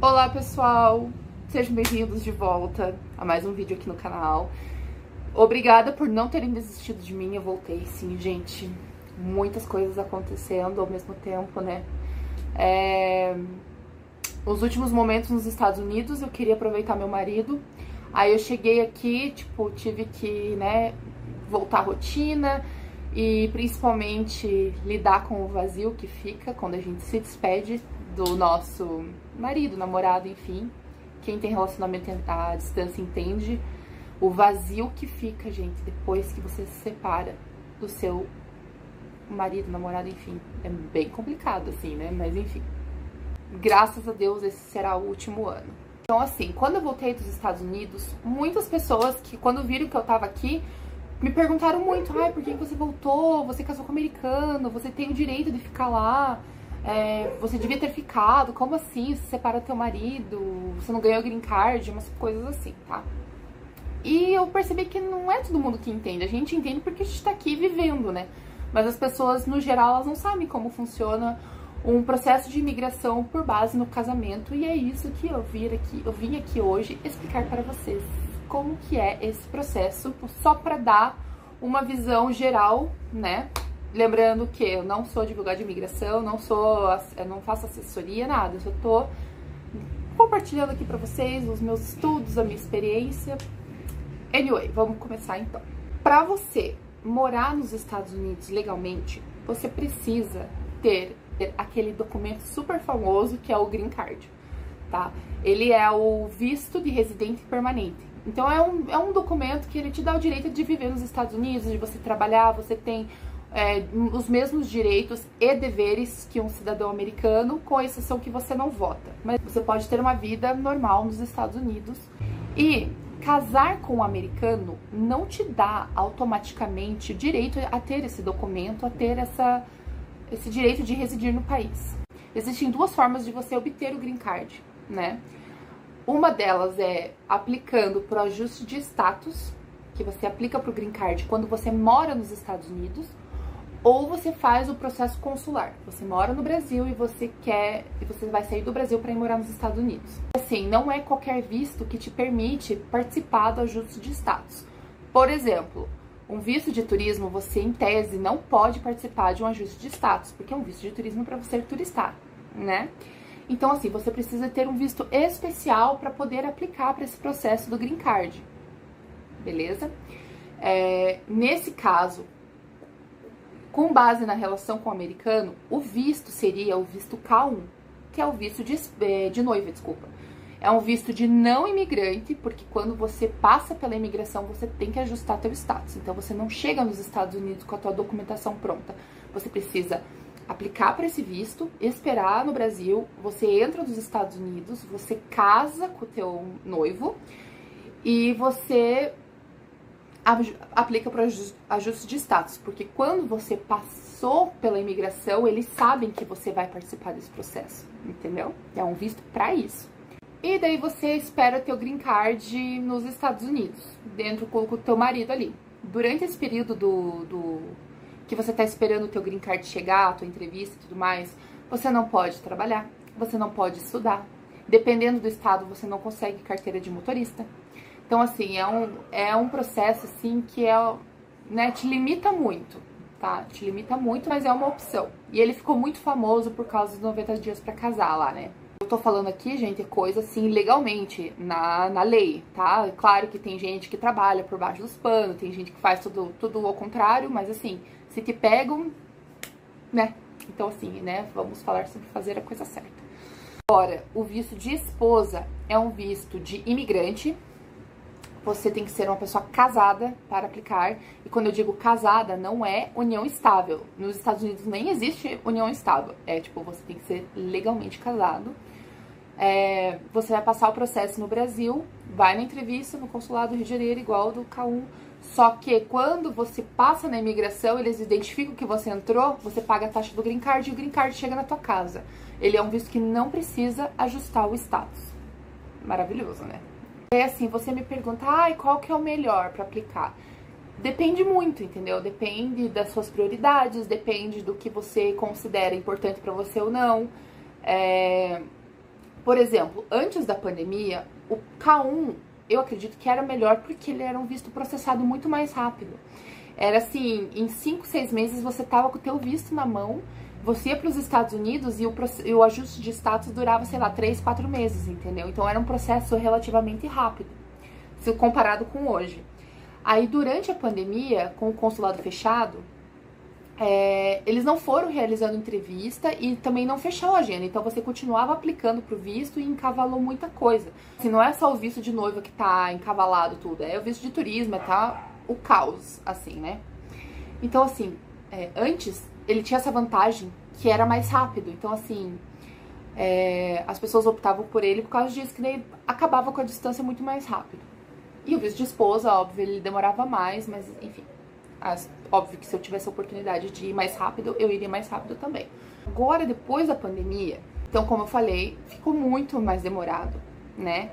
Olá pessoal, sejam bem-vindos de volta a mais um vídeo aqui no canal. Obrigada por não terem desistido de mim, eu voltei sim, gente. Muitas coisas acontecendo ao mesmo tempo, né? Os últimos momentos nos Estados Unidos, eu queria aproveitar meu marido. Aí eu cheguei aqui, tipo, tive que, né, voltar à rotina e principalmente lidar com o vazio que fica quando a gente se despede do nosso marido, namorado, enfim. Quem tem relacionamento à distância entende o vazio que fica, gente, depois que você se separa do seu marido, namorado, enfim. É bem complicado, assim, né? Mas enfim. Graças a Deus, esse será o último ano. Então, assim, quando eu voltei dos Estados Unidos, muitas pessoas que, quando viram que eu tava aqui, me perguntaram muito: ai, por que você voltou? Você casou com um americano, você tem o direito de ficar lá, você devia ter ficado, como assim? Você separa do teu marido, você não ganhou green card, umas coisas assim, tá? E eu percebi que não é todo mundo que entende. A gente entende porque a gente tá aqui vivendo, né? Mas as pessoas, no geral, elas não sabem como funciona um processo de imigração por base no casamento. E é isso que eu vim aqui hoje explicar para vocês como que é esse processo, só para dar uma visão geral, né? Lembrando que eu não sou advogada de imigração, eu não faço assessoria, nada. Eu só tô compartilhando aqui para vocês os meus estudos, a minha experiência. Anyway, vamos começar então. Para você morar nos Estados Unidos legalmente, você precisa ter aquele documento super famoso que é o Green Card, tá? Ele é o visto de residente permanente. Então é um documento que ele te dá o direito de viver nos Estados Unidos, de você trabalhar, você tem os mesmos direitos e deveres que um cidadão americano, com exceção que você não vota. Mas você pode ter uma vida normal nos Estados Unidos. E casar com um americano não te dá automaticamente o direito a ter esse documento, a ter esse direito de residir no país. Existem duas formas de você obter o Green Card, né? Uma delas é aplicando para o ajuste de status, que você aplica para o Green Card quando você mora nos Estados Unidos, ou você faz o processo consular. Você mora no Brasil e você vai sair do Brasil para ir morar nos Estados Unidos. Assim, não é qualquer visto que te permite participar do ajuste de status. Por exemplo, um visto de turismo, você em tese não pode participar de um ajuste de status, porque é um visto de turismo para você turistar, né? Então, assim, você precisa ter um visto especial para poder aplicar para esse processo do Green Card, beleza? Nesse caso, com base na relação com o americano, o visto seria o visto K1, que é o visto de noiva, desculpa. É um visto de não imigrante, porque quando você passa pela imigração, você tem que ajustar teu status. Então, você não chega nos Estados Unidos com a tua documentação pronta. Você precisa aplicar para esse visto, esperar no Brasil, você entra nos Estados Unidos, você casa com o teu noivo e você aplica para ajuste de status, porque quando você passou pela imigração, eles sabem que você vai participar desse processo, entendeu? É um visto para isso. E daí você espera o teu Green Card nos Estados Unidos, dentro com o teu marido ali. Durante esse período que você tá esperando o teu Green Card chegar, a tua entrevista e tudo mais, você não pode trabalhar, você não pode estudar. Dependendo do estado, você não consegue carteira de motorista. Então, assim, é um processo, assim, que né, te limita muito, tá? Te limita muito, mas é uma opção. E ele ficou muito famoso por causa dos 90 dias pra casar lá, né? Eu tô falando aqui, gente, é coisa, assim, legalmente, na lei, tá? É claro que tem gente que trabalha por baixo dos panos, tem gente que faz tudo ao contrário, mas, assim, se te pegam, né? Então, assim, né, vamos falar sobre fazer a coisa certa. Agora, o visto de esposa é um visto de imigrante. Você tem que ser uma pessoa casada para aplicar. E quando eu digo casada, não é união estável. Nos Estados Unidos nem existe união estável. É tipo, você tem que ser legalmente casado. Você vai passar o processo no Brasil, vai na entrevista no consulado do Rio de Janeiro, igual do K1. Só que quando você passa na imigração, eles identificam que você entrou, você paga a taxa do Green Card e o Green Card chega na tua casa. Ele é um visto que não precisa ajustar o status. Maravilhoso, né? É assim, você me pergunta, qual que é o melhor para aplicar? Depende muito, entendeu? Depende das suas prioridades, depende do que você considera importante para você ou não. Por exemplo, antes da pandemia, o K1, eu acredito que era melhor porque ele era um visto processado muito mais rápido. Era assim, em 5, 6 meses você tava com o teu visto na mão, você ia para os Estados Unidos e o ajuste de status durava, sei lá, 3, 4 meses, entendeu? Então era um processo relativamente rápido, se comparado com hoje. Aí durante a pandemia, com o consulado fechado, eles não foram realizando entrevista e também não fechou a agenda. Então você continuava aplicando pro visto e encavalou muita coisa. Assim, não é só o visto de noiva que tá encavalado tudo, é o visto de turismo, tá o caos, assim, né? Então, assim, antes ele tinha essa vantagem que era mais rápido. Então, assim, as pessoas optavam por ele por causa disso, que ele acabava com a distância muito mais rápido. E o visto de esposa, óbvio, ele demorava mais, mas enfim. Óbvio que se eu tivesse a oportunidade de ir mais rápido, eu iria mais rápido também. Agora, depois da pandemia, então, como eu falei, ficou muito mais demorado, né?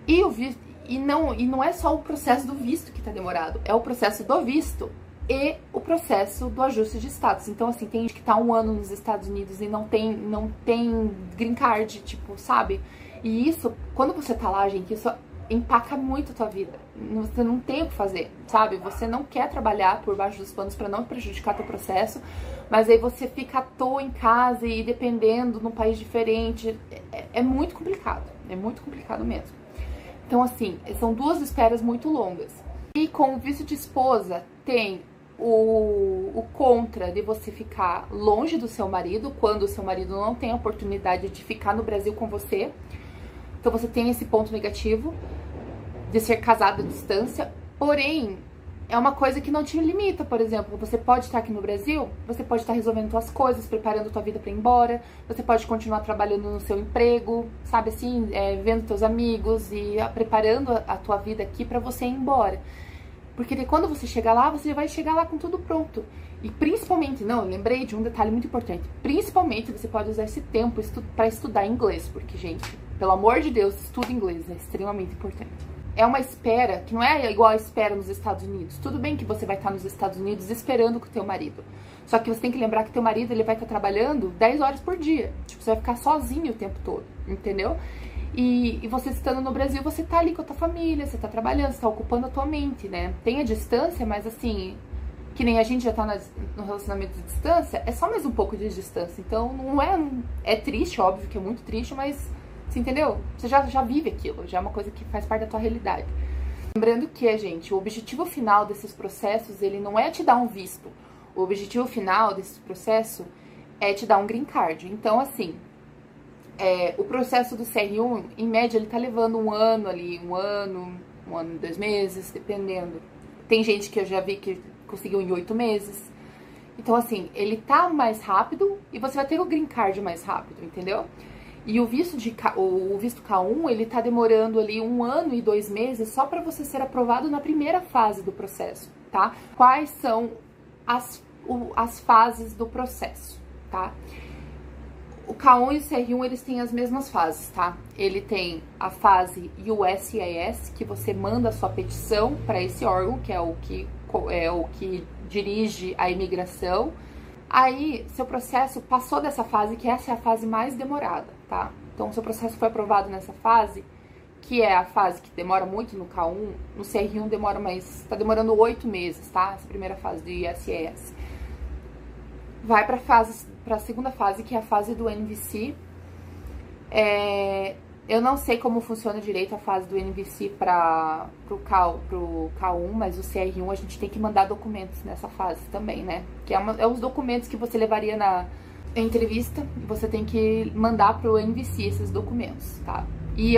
E o visto, e não é só o processo do visto que tá demorado, é o processo do visto e o processo do ajuste de status. Então, assim, tem gente que tá 1 ano nos Estados Unidos e não tem green card, tipo, sabe? E isso, quando você tá lá, gente, isso empaca muito a tua vida. Você não tem o que fazer, sabe? Você não quer trabalhar por baixo dos panos para não prejudicar teu processo, mas aí você fica à toa em casa e dependendo num país diferente. É muito complicado mesmo. Então, assim, são 2 esperas muito longas. E com o visto de esposa, tem o contra de você ficar longe do seu marido, quando o seu marido não tem a oportunidade de ficar no Brasil com você. Então você tem esse ponto negativo de ser casado à distância, porém, é uma coisa que não te limita. Por exemplo, você pode estar aqui no Brasil, você pode estar resolvendo suas coisas, preparando tua vida para ir embora, você pode continuar trabalhando no seu emprego, sabe assim, vendo teus amigos e preparando a tua vida aqui para você ir embora. Porque quando você chegar lá, você vai chegar lá com tudo pronto. E principalmente, eu lembrei de um detalhe muito importante, principalmente você pode usar esse tempo para estudar inglês, porque, gente, pelo amor de Deus, estuda inglês, é extremamente importante. É uma espera que não é igual a espera nos Estados Unidos. Tudo bem que você vai estar nos Estados Unidos esperando com o teu marido. Só que você tem que lembrar que teu marido, ele vai estar trabalhando 10 horas por dia. Tipo, você vai ficar sozinho o tempo todo, entendeu? E você estando no Brasil, você tá ali com a tua família, você tá trabalhando, você tá ocupando a tua mente, né? Tem a distância, mas assim, que nem a gente já tá no relacionamento de distância, é só mais um pouco de distância. Então, não é triste, óbvio que é muito triste, mas você entendeu? Você já vive aquilo, já é uma coisa que faz parte da tua realidade. Lembrando que, gente, o objetivo final desses processos, ele não é te dar um visto. O objetivo final desse processo é te dar um green card. Então, assim, o processo do CR1, em média, ele tá levando 1 ano ali, 1 ano, 1 ano e 2 meses, dependendo. Tem gente que eu já vi que conseguiu em 8 meses. Então, assim, ele tá mais rápido e você vai ter o green card mais rápido, entendeu? E o visto K1, ele tá demorando ali 1 ano e 2 meses só para você ser aprovado na primeira fase do processo, tá? Quais são as fases do processo, tá? O K1 e o CR1, eles têm as mesmas fases, tá? Ele tem a fase USCIS, que você manda a sua petição para esse órgão, que é o que dirige a imigração. Aí, seu processo passou dessa fase, que essa é a fase mais demorada, tá? Então, seu processo foi aprovado nessa fase, que é a fase que demora muito no K1, no CR1 demora mais, tá demorando 8 meses, tá? Essa primeira fase do ISS. Vai pra segunda fase, que é a fase do NVC. Eu não sei como funciona direito a fase do NVC pro K1, mas o CR1 a gente tem que mandar documentos nessa fase também, né? Que é os documentos que você levaria na entrevista, você tem que mandar pro NVC esses documentos, tá? E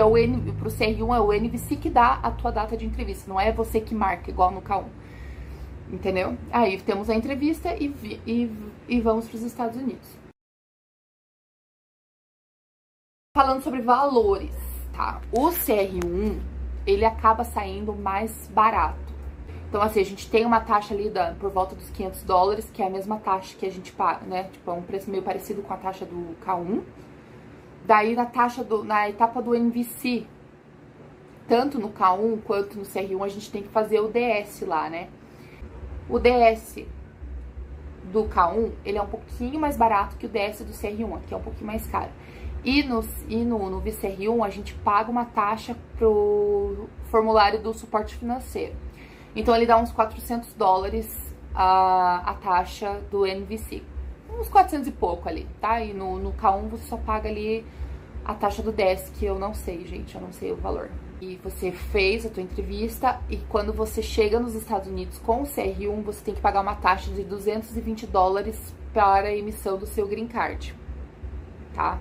pro CR1 é o NVC que dá a tua data de entrevista, não é você que marca igual no K1, entendeu? Aí temos a entrevista e vamos pros Estados Unidos. Falando sobre valores, tá? O CR1, ele acaba saindo mais barato. Então, assim, a gente tem uma taxa ali por volta dos $500, que é a mesma taxa que a gente paga, né? Tipo, é um preço meio parecido com a taxa do K1. Daí, na etapa do NVC, tanto no K1 quanto no CR1, a gente tem que fazer o DS lá, né? O DS do K1, ele é um pouquinho mais barato que o DS do CR1, que é um pouquinho mais caro. E no VCR1 a gente paga uma taxa pro formulário do suporte financeiro. Então ele dá uns $400 a taxa do NVC. Uns 400 e pouco ali, tá? E no K1 você só paga ali a taxa do DES, que eu não sei, gente, eu não sei o valor. E você fez a tua entrevista e quando você chega nos Estados Unidos com o CR1, você tem que pagar uma taxa de $220 para a emissão do seu green card, tá?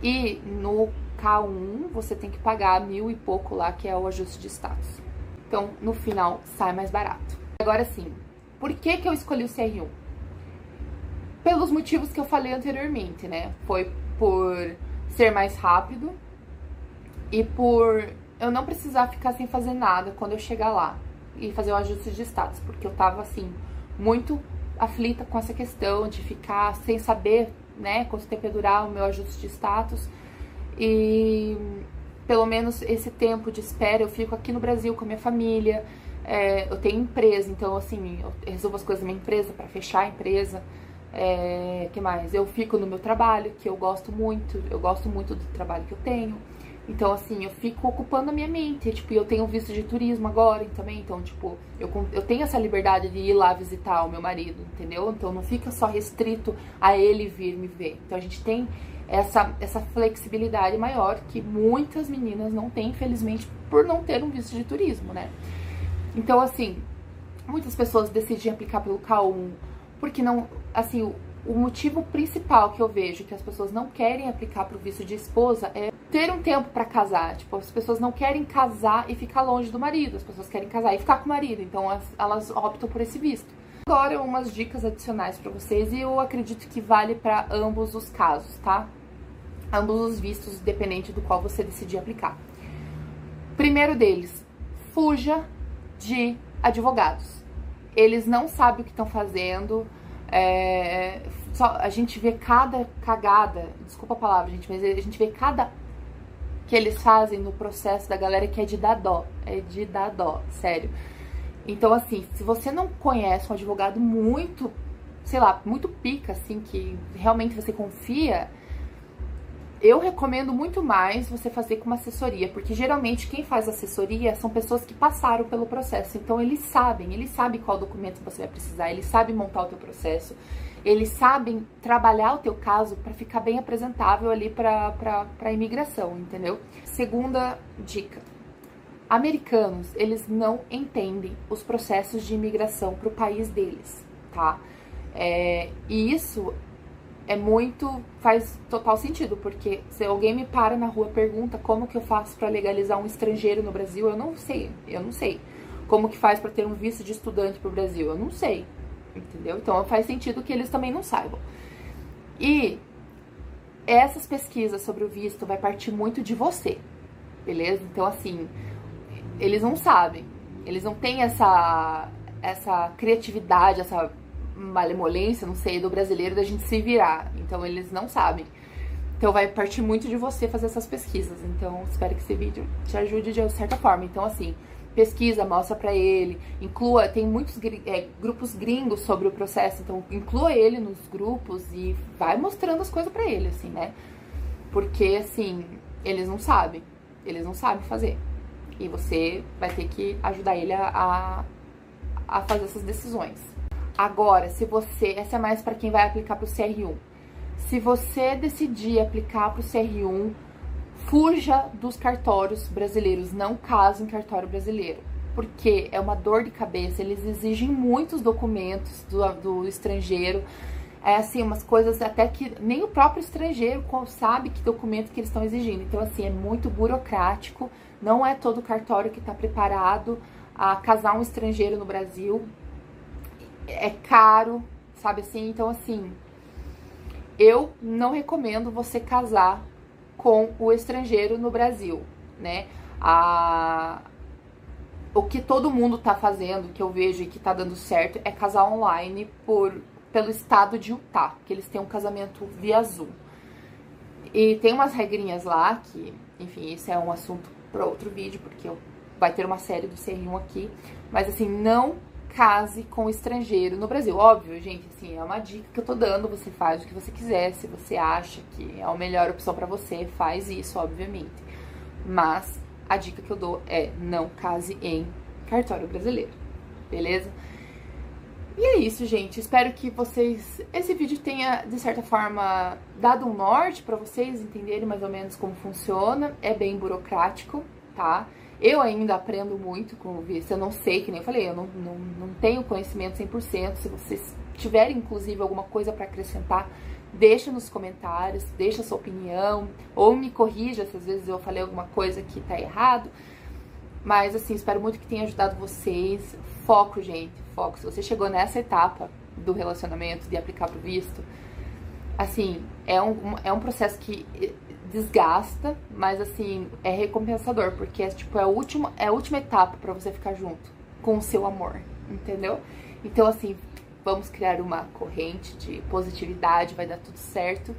E no K1 você tem que pagar 1.000 e pouco lá, que é o ajuste de status. Então, no final, sai mais barato. Agora sim, por que eu escolhi o CR1? Pelos motivos que eu falei anteriormente, né? Foi por ser mais rápido e por eu não precisar ficar sem fazer nada quando eu chegar lá e fazer o ajuste de status, porque eu tava, assim, muito aflita com essa questão de ficar sem saber, né, quanto tempo ia durar o meu ajuste de status. E pelo menos esse tempo de espera eu fico aqui no Brasil com a minha família. Eu tenho empresa, então assim, eu resolvo as coisas da minha empresa para fechar a empresa. Que mais? Eu fico no meu trabalho, que eu gosto muito do trabalho que eu tenho. Então, assim, eu fico ocupando a minha mente. Tipo, eu tenho visto de turismo agora também. Então, tipo, eu tenho essa liberdade de ir lá visitar o meu marido, entendeu? Então, não fica só restrito a ele vir me ver. Então, a gente tem essa flexibilidade maior que muitas meninas não têm, infelizmente, por não ter um visto de turismo, né? Então, assim, muitas pessoas decidem aplicar pelo K1 porque não, assim, o motivo principal que eu vejo que as pessoas não querem aplicar pro visto de esposa é ter um tempo pra casar. Tipo, as pessoas não querem casar e ficar longe do marido, as pessoas querem casar e ficar com o marido, então elas optam por esse visto. Agora, umas dicas adicionais pra vocês, e eu acredito que vale pra ambos os casos, tá? Ambos os vistos, dependente do qual você decidir aplicar. Primeiro deles, fuja de advogados. Eles não sabem o que estão fazendo. A gente vê cada cagada, desculpa a palavra, gente, mas a gente vê cada que eles fazem no processo da galera que é de dar dó, sério. Então, assim, se você não conhece um advogado muito, sei lá, muito pica, assim, que realmente você confia, eu recomendo muito mais você fazer com uma assessoria, porque geralmente quem faz assessoria são pessoas que passaram pelo processo, então eles sabem qual documento você vai precisar, eles sabem montar o teu processo, eles sabem trabalhar o teu caso para ficar bem apresentável ali para a imigração, entendeu? Segunda dica, americanos, eles não entendem os processos de imigração para o país deles, tá? E isso faz total sentido, porque se alguém me para na rua e pergunta como que eu faço para legalizar um estrangeiro no Brasil, eu não sei. Como que faz para ter um visto de estudante pro Brasil, eu não sei, entendeu? Então faz sentido que eles também não saibam. E essas pesquisas sobre o visto vai partir muito de você, beleza? Então, assim, eles não sabem, eles não têm essa criatividade, essa malemolência, não sei, do brasileiro da gente se virar. Então eles não sabem. Então vai partir muito de você fazer essas pesquisas. Então espero que esse vídeo te ajude de certa forma. Então, assim, pesquisa, mostra pra ele, inclua, tem muitos grupos gringos sobre o processo, então inclua ele nos grupos e vai mostrando as coisas pra ele, assim, né? Porque, assim, eles não sabem fazer. E você vai ter que ajudar ele a fazer essas decisões. Agora, essa é mais para quem vai aplicar para o CR1. Se você decidir aplicar para o CR1, fuja dos cartórios brasileiros, não case em cartório brasileiro, porque é uma dor de cabeça, eles exigem muitos documentos do estrangeiro, assim, umas coisas até que nem o próprio estrangeiro sabe que documento que eles estão exigindo. Então, assim, é muito burocrático, não é todo cartório que está preparado a casar um estrangeiro no Brasil. É caro, sabe assim? Então, assim, eu não recomendo você casar com o estrangeiro no Brasil, né? O que todo mundo tá fazendo, que eu vejo e que tá dando certo, é casar online pelo estado de Utah, que eles têm um casamento via Zoom. E tem umas regrinhas lá que, enfim, isso é um assunto para outro vídeo, porque vai ter uma série do CR1 aqui, mas assim, não case com o estrangeiro no Brasil. Óbvio, gente, assim, é uma dica que eu tô dando, você faz o que você quiser, se você acha que é a melhor opção pra você, faz isso, obviamente. Mas a dica que eu dou é não case em cartório brasileiro, beleza? E é isso, gente, espero que esse vídeo tenha, de certa forma, dado um norte pra vocês entenderem mais ou menos como funciona. É bem burocrático, tá? Eu ainda aprendo muito com o visto, eu não sei, que nem eu falei, eu não tenho conhecimento 100%, se vocês tiverem, inclusive, alguma coisa para acrescentar, deixa nos comentários, deixa a sua opinião, ou me corrija se às vezes eu falei alguma coisa que tá errado, mas assim, espero muito que tenha ajudado vocês. Foco, gente, foco. Se você chegou nessa etapa do relacionamento, de aplicar pro visto, assim, é um processo que desgasta, mas assim, é recompensador, porque é a última etapa pra você ficar junto com o seu amor, entendeu? Então assim, vamos criar uma corrente de positividade, vai dar tudo certo.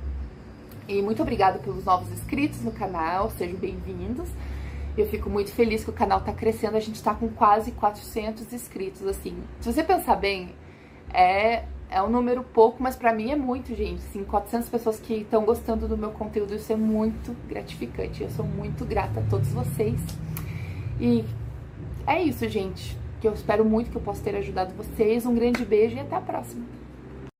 E muito obrigada pelos novos inscritos no canal, sejam bem-vindos. Eu fico muito feliz que o canal tá crescendo, a gente tá com quase 400 inscritos, assim. Se você pensar bem, é um número pouco, mas pra mim é muito, gente. Assim, 400 pessoas que estão gostando do meu conteúdo, isso é muito gratificante. Eu sou muito grata a todos vocês. E é isso, gente. Que eu espero muito que eu possa ter ajudado vocês. Um grande beijo e até a próxima.